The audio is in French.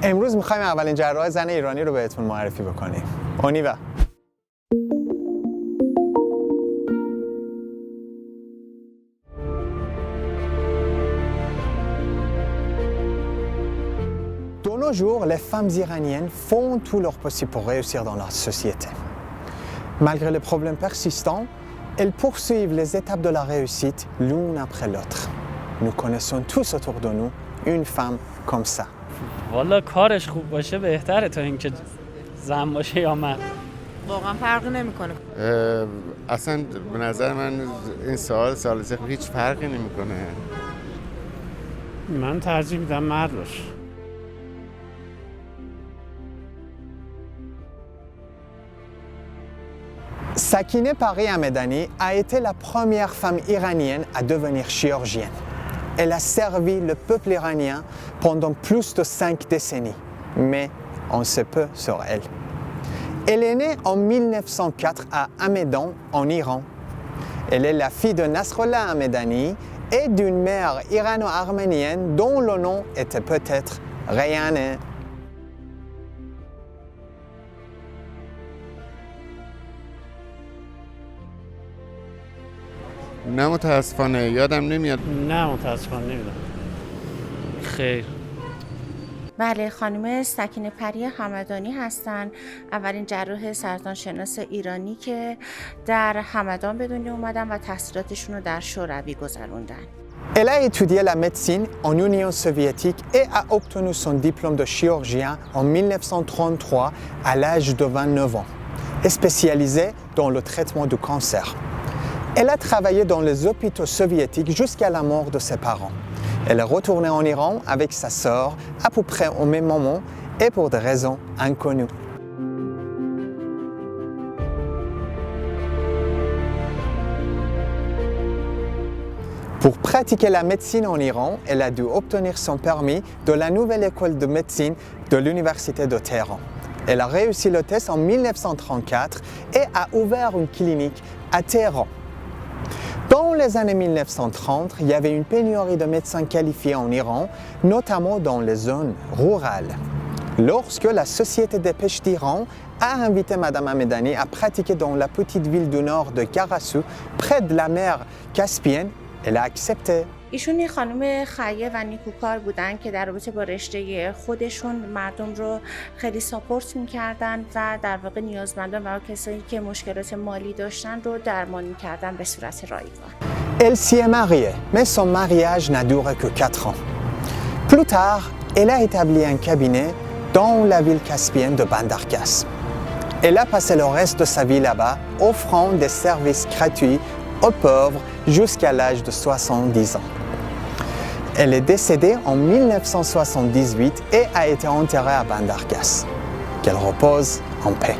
امروز می‌خوایم اولین جراح زن ایرانی رو بهتون معرفی بکنیم. اونیوا. De nos jours, les femmes iraniennes font tout leur possible pour réussir dans leur société. Malgré les problèmes persistants, elles poursuivent les étapes de la réussite l'une après l'autre. Nous connaissons tous autour de nous une femme comme ça. والا کارش خوب باشه بهتره تا اینکه زن باشه یا مرد. واقعا فرقی نمیکنه. اصلا به نظر من این سال هیچ فرقی نمیکنه. من ترجیح میدم مرد باشه. Sakineh Pari-Hamedani a été la première femme iranienne à devenir chirurgienne. Elle a servi le peuple iranien pendant plus de 5 décennies, mais on sait peu sur elle. Elle est née en 1904 à Hamedan, en Iran. Elle est la fille de Nasrallah Hamedani et d'une mère irano-arménienne dont le nom était peut-être Rayane. نه متاسفانه یادم نمیاد. نه متاسفانه نمیدونم. خیر. بله، خانم سکینه پری همدانی هستن، اولین جراح سرطان شناس ایرانی که در همدان به دنیا اومدن و تحصیلاتشون رو در شوروی گذروندن. Elle a étudié la médecine en Union soviétique et a obtenu son diplôme de chirurgien en 1933 à l'âge de 29 ans, et spécialisée dans le traitement du cancer. Elle a travaillé dans les hôpitaux soviétiques jusqu'à la mort de ses parents. Elle est retournée en Iran avec sa sœur à peu près au même moment et pour des raisons inconnues. Pour pratiquer la médecine en Iran, elle a dû obtenir son permis de la nouvelle école de médecine de l'université de Téhéran. Elle a réussi le test en 1934 et a ouvert une clinique à Téhéran. Dans les années 1930, il y avait une pénurie de médecins qualifiés en Iran, notamment dans les zones rurales. Lorsque la Société des pêches d'Iran a invité Madame Hamedani à pratiquer dans la petite ville du nord de Karasu, près de la mer Caspienne, elle a accepté. ایشون یه خانم خیه و نیکوکار بودن که در رابطه با رشته خودشون مردم رو خیلی ساپورت می‌کردن و در واقع نیازمندان و کسایی که مشکلات مالی داشتن رو درمان می‌کردن به صورت رایگان. Elle s'y est mariée, mais son mariage n'a duré que 4 ans. Plus tard, elle a établi un cabinet dans la ville caspienne de Bandar Gas. Elle a passé le reste de sa vie là-bas, offrant des services gratuits aux pauvres jusqu'à l'âge de 70 ans. Elle est décédée en 1978 et a été enterrée à Bandar Gas. Qu'elle repose en paix.